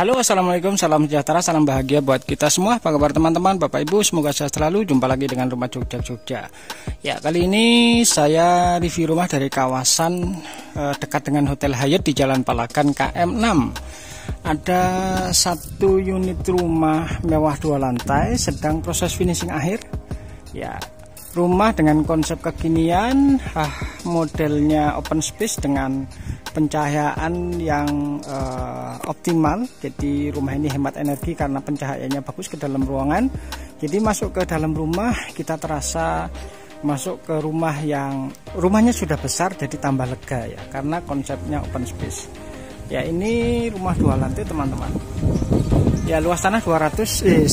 Halo, assalamualaikum, salam sejahtera, salam bahagia buat kita semua. Apa kabar teman-teman, Bapak Ibu, semoga sehat selalu. Jumpa lagi dengan Rumah Jogja. Ya, kali ini saya review rumah dari kawasan dekat dengan Hotel Hyatt di Jalan Palagan KM6. Ada satu unit rumah mewah 2 lantai sedang proses finishing akhir. Ya, rumah dengan konsep kekinian, modelnya open space dengan pencahayaan yang optimal. Jadi rumah ini hemat energi karena pencahayaannya bagus ke dalam ruangan. Jadi masuk ke dalam rumah kita terasa masuk ke rumah yang rumahnya sudah besar, jadi tambah lega ya, karena konsepnya open space. Ya, ini rumah 2 lantai teman-teman. Ya, luas tanah 150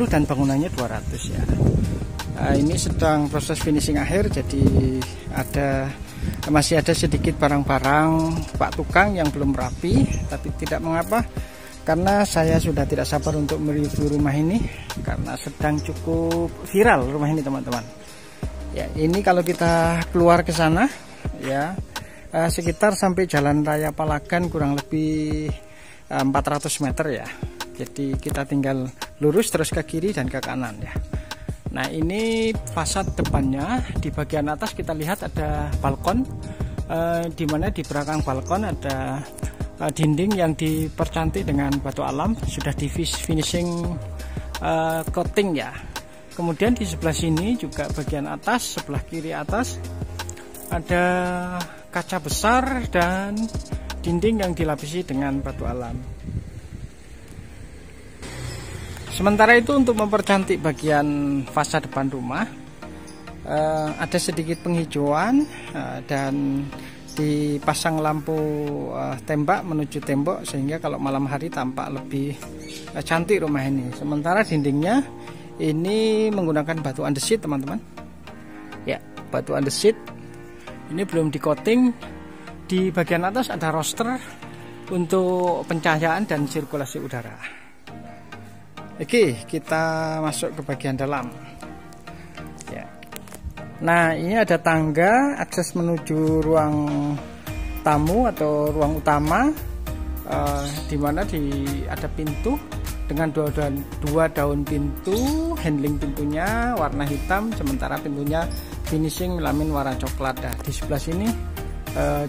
dan bangunannya 200 ya. Ini sedang proses finishing akhir, jadi masih ada sedikit barang-barang Pak Tukang yang belum rapi, tapi tidak mengapa karena saya sudah tidak sabar untuk mereview rumah ini karena sedang cukup viral rumah ini teman-teman. Ya, ini kalau kita keluar ke sana ya, sekitar sampai Jalan Raya Palagan kurang lebih 400 meter ya. Jadi kita tinggal lurus terus ke kiri dan ke kanan ya. Nah, ini fasad depannya. Di bagian atas kita lihat ada balkon, di mana di belakang balkon ada dinding yang dipercantik dengan batu alam, sudah di finishing coating ya. Kemudian di sebelah sini juga bagian atas, sebelah kiri atas ada kaca besar dan dinding yang dilapisi dengan batu alam. Sementara itu untuk mempercantik bagian fasad depan rumah, ada sedikit penghijauan dan dipasang lampu tembak menuju tembok sehingga kalau malam hari tampak lebih cantik rumah ini. Sementara dindingnya ini menggunakan batu andesit teman-teman. Ya, batu andesit. Ini belum di coating. Di bagian atas ada roster untuk pencahayaan dan sirkulasi udara. Oke, kita masuk ke bagian dalam ya. Nah, ini ada tangga akses menuju ruang tamu atau ruang utama, di mana ada pintu dengan dua daun pintu. Handling pintunya warna hitam, sementara pintunya finishing melamin warna coklat. Nah, di sebelah sini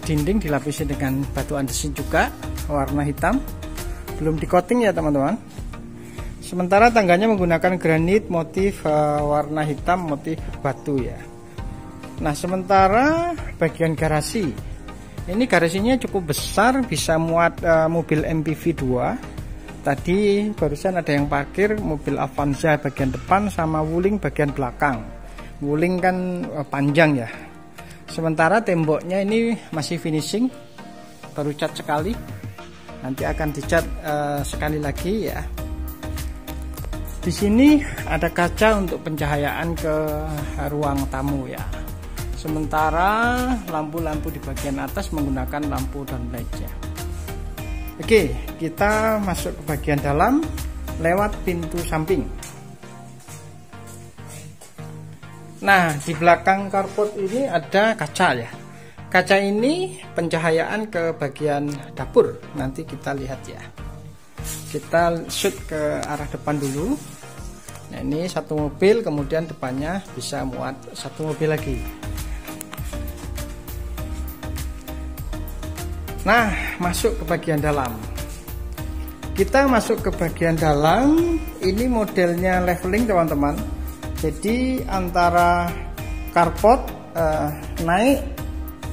dinding dilapisi dengan batu andesit juga warna hitam, belum di coating ya teman-teman. Sementara tangganya menggunakan granit motif warna hitam, motif batu ya. Nah, sementara bagian garasi, ini garasinya cukup besar, bisa muat mobil MPV 2. Tadi barusan ada yang parkir mobil Avanza bagian depan sama Wuling bagian belakang. Wuling kan panjang ya. Sementara temboknya ini masih finishing, baru cat sekali. Nanti akan dicat sekali lagi ya. Di sini ada kaca untuk pencahayaan ke ruang tamu ya. Sementara lampu-lampu di bagian atas menggunakan lampu downlight ya. Oke, kita masuk ke bagian dalam lewat pintu samping. Nah, di belakang carport ini ada kaca ya. Kaca ini pencahayaan ke bagian dapur. Nanti kita lihat ya. Kita shoot ke arah depan dulu. Nah, ini satu mobil, kemudian depannya bisa muat satu mobil lagi. Nah, masuk ke bagian dalam. Kita masuk ke bagian dalam. Ini modelnya leveling teman-teman. Jadi antara carport naik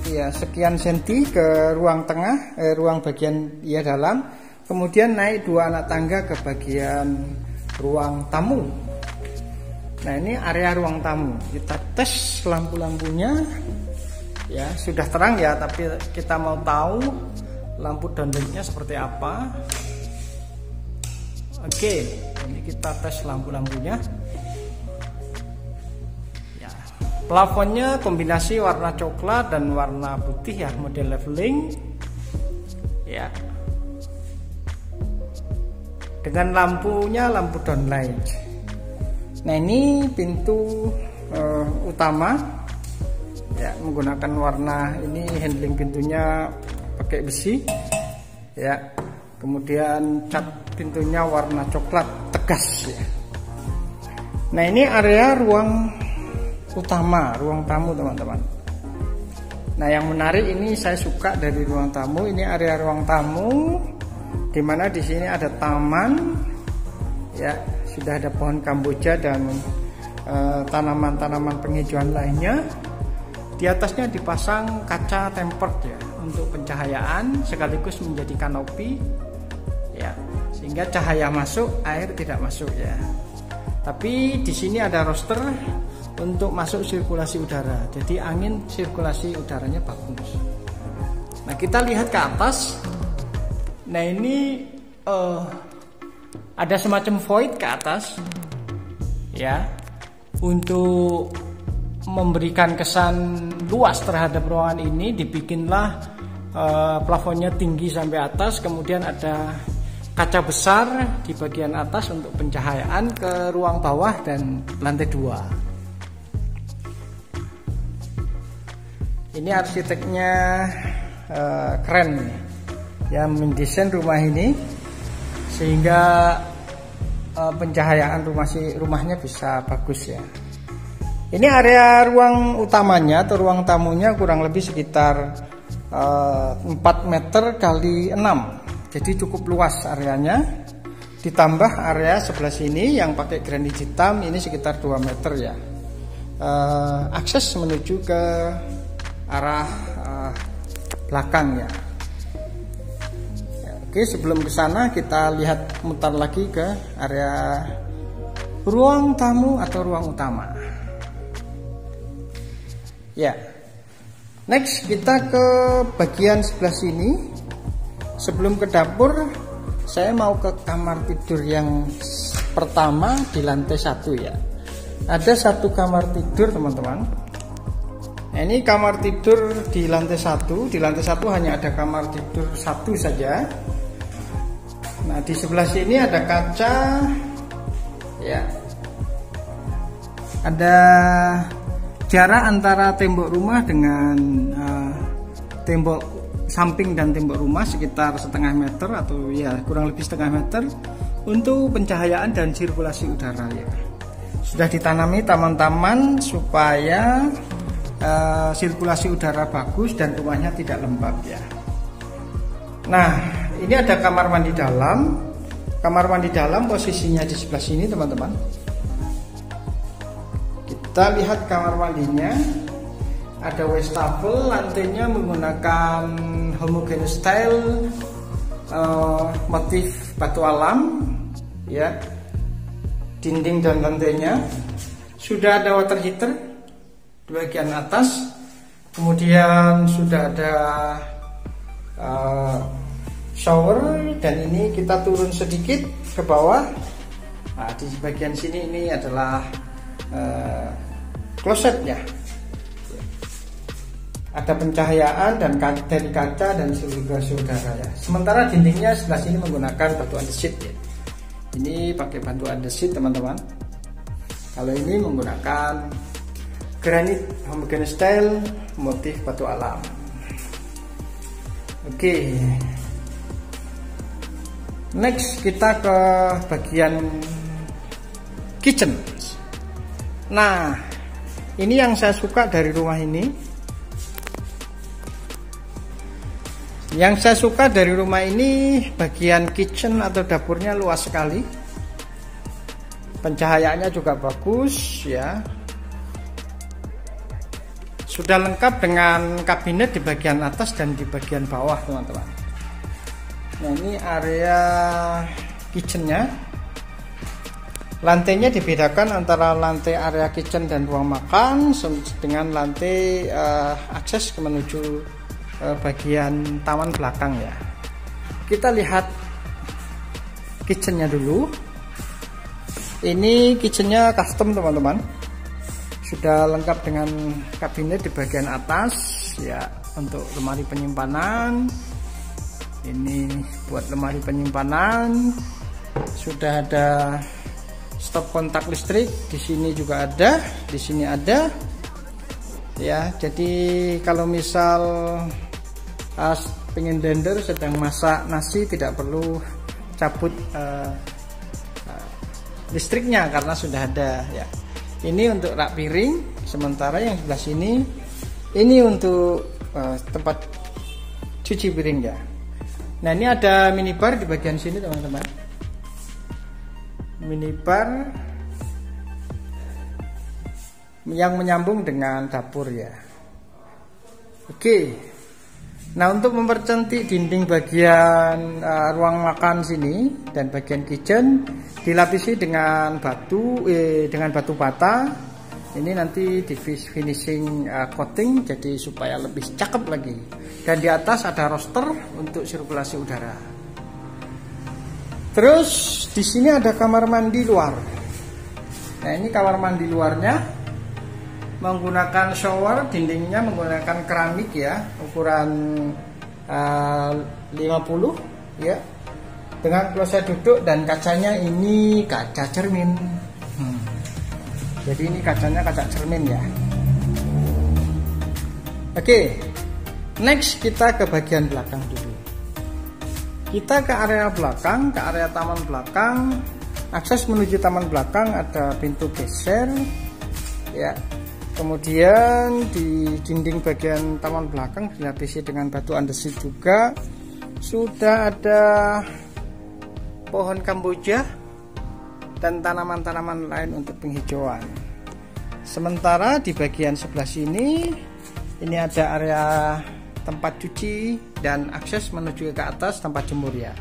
ya sekian senti ke ruang tengah, ruang bagian ya dalam. Kemudian naik 2 anak tangga ke bagian ruang tamu. Nah, ini area ruang tamu. Kita tes lampu-lampunya. Ya, sudah terang ya, tapi kita mau tahu lampu downlightnya seperti apa. Oke, ini kita tes lampu-lampunya. Ya, plafonnya kombinasi warna coklat dan warna putih ya, model leveling. Ya. Dengan lampunya lampu downlight. Nah, ini pintu utama ya, menggunakan warna ini. Handling pintunya pakai besi ya. kemudian cat pintunya warna coklat tegas ya. Nah, ini area ruang utama, ruang tamu teman-teman. Nah, yang menarik ini saya suka dari ruang tamu, ini area ruang tamu dimana di sini ada taman ya, sudah ada pohon kamboja dan tanaman-tanaman penghijauan lainnya. Di atasnya dipasang kaca tempered ya untuk pencahayaan sekaligus menjadi kanopi ya, sehingga cahaya masuk, air tidak masuk ya. Tapi di sini ada roster untuk masuk sirkulasi udara. Jadi angin sirkulasi udaranya bagus. Nah, kita lihat ke atas. Nah, ini ada semacam void ke atas ya, untuk memberikan kesan luas terhadap ruangan ini dibikinlah plafonnya tinggi sampai atas, kemudian ada kaca besar di bagian atas untuk pencahayaan ke ruang bawah dan lantai 2. Ini arsiteknya keren ya, mendesain rumah ini sehingga pencahayaan rumahnya bisa bagus ya. Ini area ruang utamanya atau ruang tamunya kurang lebih sekitar 4 meter kali 6. Jadi cukup luas areanya. Ditambah area sebelah sini yang pakai granit hitam ini sekitar 2 meter ya. Akses menuju ke arah belakang ya. Oke, sebelum ke sana kita lihat mutar lagi ke area ruang tamu atau ruang utama. Ya, next kita ke bagian sebelah sini. Sebelum ke dapur, saya mau ke kamar tidur yang pertama di lantai 1 ya. Ada satu kamar tidur teman-teman. Nah, ini kamar tidur di lantai 1. Di lantai 1 hanya ada kamar tidur 1 saja. Nah, di sebelah sini ada kaca ya. Ada jarak antara tembok rumah dengan tembok samping dan tembok rumah sekitar setengah meter atau ya kurang lebih setengah meter untuk pencahayaan dan sirkulasi udara ya. Sudah ditanami taman-taman supaya sirkulasi udara bagus dan rumahnya tidak lembab ya. Nah, ini ada kamar mandi dalam. Kamar mandi dalam posisinya di sebelah sini teman-teman. Kita lihat kamar mandinya. Ada wastafel, lantainya menggunakan homogeneous style, motif batu alam ya. Dinding dan lantainya sudah ada water heater di bagian atas. Kemudian sudah ada shower, dan ini kita turun sedikit ke bawah. Nah, di bagian sini ini adalah klosetnya. Ada pencahayaan dan dari kaca dan sirkulasi udara ya. Sementara dindingnya sebelah sini menggunakan batu andesit ya. Ini pakai batu andesit teman-teman. Kalau ini menggunakan granit homogeneous style motif batu alam. Oke. Next kita ke bagian kitchen. Nah, ini yang saya suka dari rumah ini. Yang saya suka dari rumah ini bagian kitchen atau dapurnya luas sekali. Pencahayaannya juga bagus ya. Sudah lengkap dengan kabinet di bagian atas dan di bagian bawah teman-teman. Nah, ini area kitchennya. Lantainya dibedakan antara lantai area kitchen dan ruang makan dengan lantai akses menuju bagian taman belakang ya. Kita lihat kitchennya dulu. Ini kitchennya custom teman-teman. Sudah lengkap dengan kabinet di bagian atas ya, untuk lemari penyimpanan. Ini buat lemari penyimpanan. Sudah ada stop kontak listrik, di sini juga ada, di sini ada. Ya, jadi kalau misal pengen blender, sedang masak nasi, tidak perlu cabut listriknya karena sudah ada ya. Ini untuk rak piring, sementara yang sebelah sini ini untuk tempat cuci piring ya. Nah, ini ada minibar di bagian sini teman-teman. Minibar yang menyambung dengan dapur ya. Oke. Nah, untuk mempercantik dinding bagian ruang makan sini dan bagian kitchen dilapisi dengan batu bata. Ini nanti di finishing coating jadi supaya lebih cakep lagi. Dan di atas ada roster untuk sirkulasi udara. Terus di sini ada kamar mandi luar. Nah, ini kamar mandi luarnya menggunakan shower, dindingnya menggunakan keramik ya, ukuran 50 ya, dengan kloset duduk, dan kacanya ini kaca cermin. Jadi ini kacanya kaca cermin ya. Oke, next kita ke bagian belakang dulu. Kita ke area belakang, ke area taman belakang. Akses menuju taman belakang ada pintu geser ya. Kemudian di dinding bagian taman belakang dilapisi dengan batu andesit juga. Sudah ada pohon kamboja dan tanaman-tanaman lain untuk penghijauan. Sementara di bagian sebelah sini ini ada area tempat cuci dan akses menuju ke atas tempat jemur ya.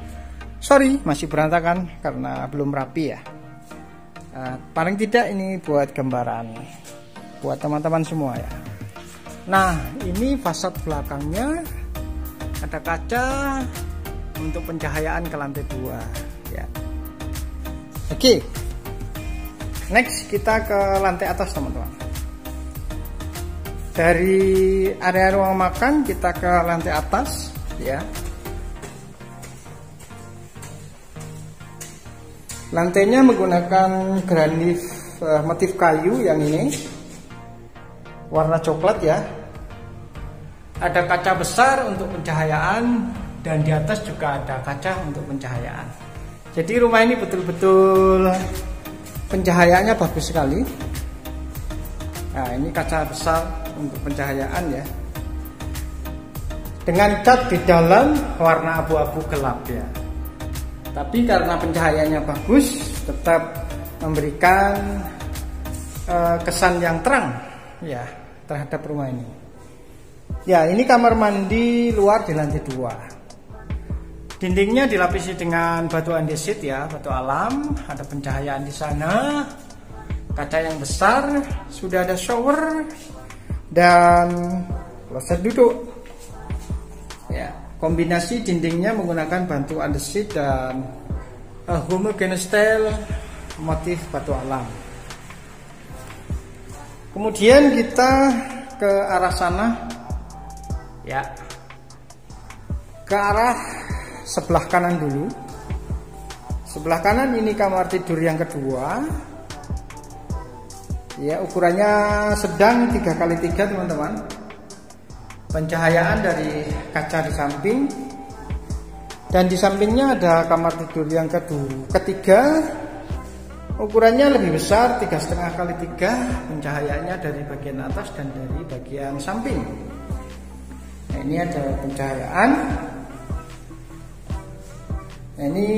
Sorry, masih berantakan karena belum rapi ya. Paling tidak ini buat gambaran buat teman-teman semua ya. Nah, ini fasad belakangnya ada kaca untuk pencahayaan ke lantai 2 ya. Oke. Next kita ke lantai atas teman-teman. Dari area ruang makan kita ke lantai atas ya. Lantainya menggunakan granit motif kayu yang ini warna coklat ya. Ada kaca besar untuk pencahayaan dan di atas juga ada kaca untuk pencahayaan. Jadi rumah ini betul-betul pencahayaannya bagus sekali. Nah, ini kaca besar untuk pencahayaan ya. Dengan cat di dalam warna abu-abu gelap ya. Tapi karena pencahayaannya bagus, tetap memberikan kesan yang terang ya terhadap rumah ini. Ya, ini kamar mandi luar di lantai 2. Dindingnya dilapisi dengan batu andesit ya, batu alam. Ada pencahayaan di sana. Kaca yang besar, sudah ada shower dan kloset duduk. Ya, kombinasi dindingnya menggunakan batu andesit dan homogeneous style motif batu alam. Kemudian kita ke arah sana ya, ke arah sebelah kanan dulu. Sebelah kanan ini kamar tidur yang kedua ya, ukurannya sedang 3x3 teman-teman. Pencahayaan dari kaca di samping, dan di sampingnya ada kamar tidur yang ketiga. Ukurannya lebih besar, 3,5x3. Pencahayaannya dari bagian atas dan dari bagian samping. Nah, ini ada pencahayaan. Nah, ini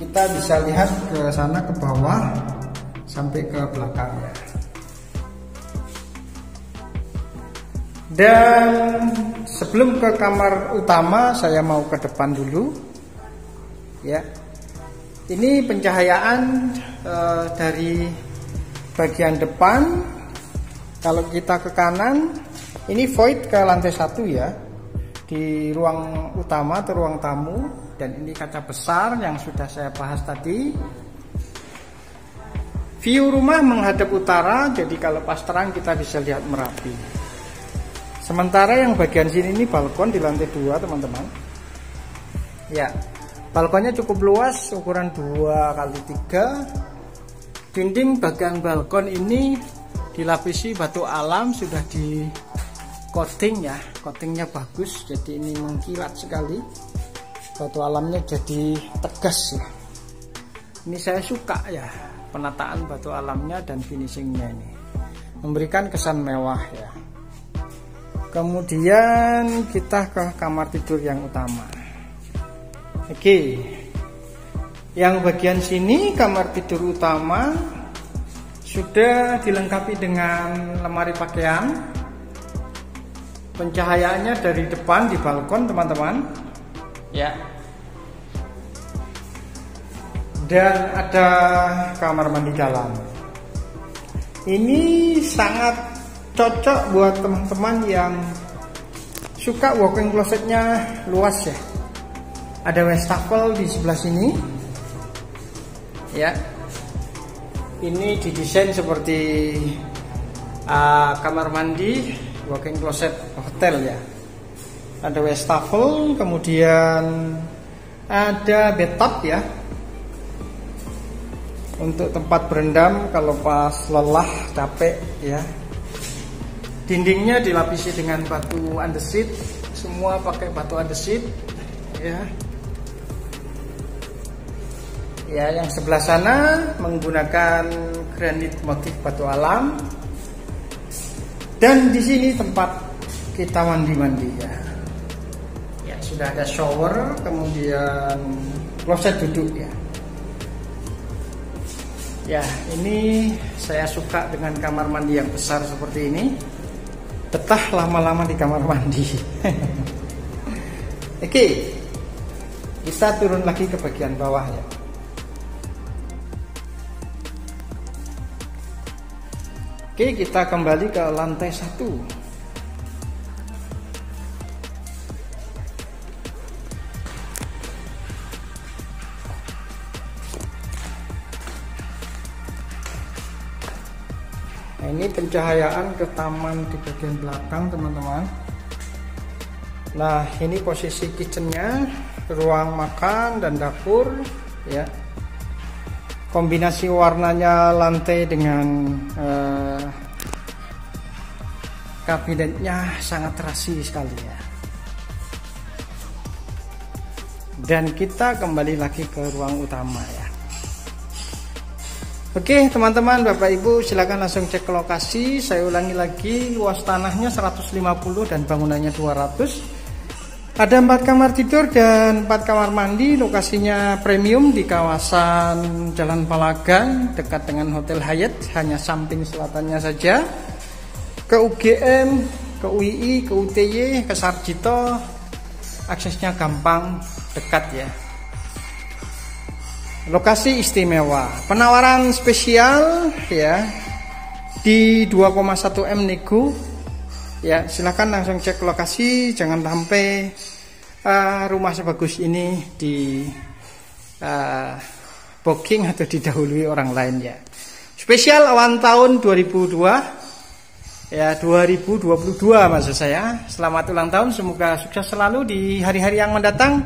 kita bisa lihat ke sana, ke bawah sampai ke belakang ya. Dan sebelum ke kamar utama, saya mau ke depan dulu ya. Ini pencahayaan dari bagian depan. Kalau kita ke kanan, ini void ke lantai 1 ya, di ruang utama atau ruang tamu. Dan ini kaca besar yang sudah saya bahas tadi. View rumah menghadap utara, jadi kalau pas terang kita bisa lihat Merapi. Sementara yang bagian sini ini balkon di lantai 2 teman-teman ya. Balkonnya cukup luas, ukuran 2x3. Dinding bagian balkon ini dilapisi batu alam, sudah coating ya, coatingnya bagus, jadi ini mengkilat sekali, batu alamnya jadi tegas ya. Ini saya suka ya, penataan batu alamnya dan finishingnya ini memberikan kesan mewah ya. Kemudian kita ke kamar tidur yang utama. Oke, yang bagian sini kamar tidur utama sudah dilengkapi dengan lemari pakaian. Pencahayaannya dari depan di balkon teman-teman ya, dan ada kamar mandi dalam. Ini sangat cocok buat teman-teman yang suka walk-in closetnya luas ya. Ada wastafel di sebelah sini ya. Ini didesain seperti kamar mandi walk-in closet hotel ya. Ada wastafel, kemudian ada bathtub ya, untuk tempat berendam kalau pas lelah capek ya. Dindingnya dilapisi dengan batu andesit, semua pakai batu andesit ya. Ya, yang sebelah sana menggunakan granit motif batu alam. Dan di sini tempat kita mandi-mandi ya. Ya, sudah ada shower, kemudian kloset duduk ya. Ya, ini saya suka dengan kamar mandi yang besar seperti ini. Betah lama-lama di kamar mandi. Oke, kita turun lagi ke bagian bawah ya. Oke, kita kembali ke lantai 1. Nah, ini pencahayaan ke taman di bagian belakang teman-teman. Nah, ini posisi kitchennya, ruang makan dan dapur ya. Kombinasi warnanya lantai dengan kabinetnya sangat terasi sekali ya. Dan kita kembali lagi ke ruang utama ya. Oke teman-teman, Bapak Ibu silakan langsung cek ke lokasi. Saya ulangi lagi, luas tanahnya 150 dan bangunannya 200. Ada 4 kamar tidur dan 4 kamar mandi. Lokasinya premium di kawasan Jalan Palagan, dekat dengan Hotel Hyatt, hanya samping selatannya saja. Ke UGM, ke UII, ke UTY, ke Sarjito, aksesnya gampang, dekat ya. Lokasi istimewa. Penawaran spesial ya di 2,1 M nego. Ya, silahkan langsung cek lokasi, jangan sampai rumah sebagus ini di booking atau didahului orang lain ya. Spesial awal tahun 2002 ya, 2022 maksud saya. Selamat ulang tahun, semoga sukses selalu di hari-hari yang mendatang.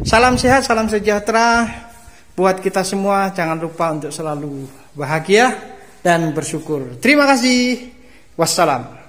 Salam sehat, salam sejahtera buat kita semua. Jangan lupa untuk selalu bahagia dan bersyukur. Terima kasih. Wassalam.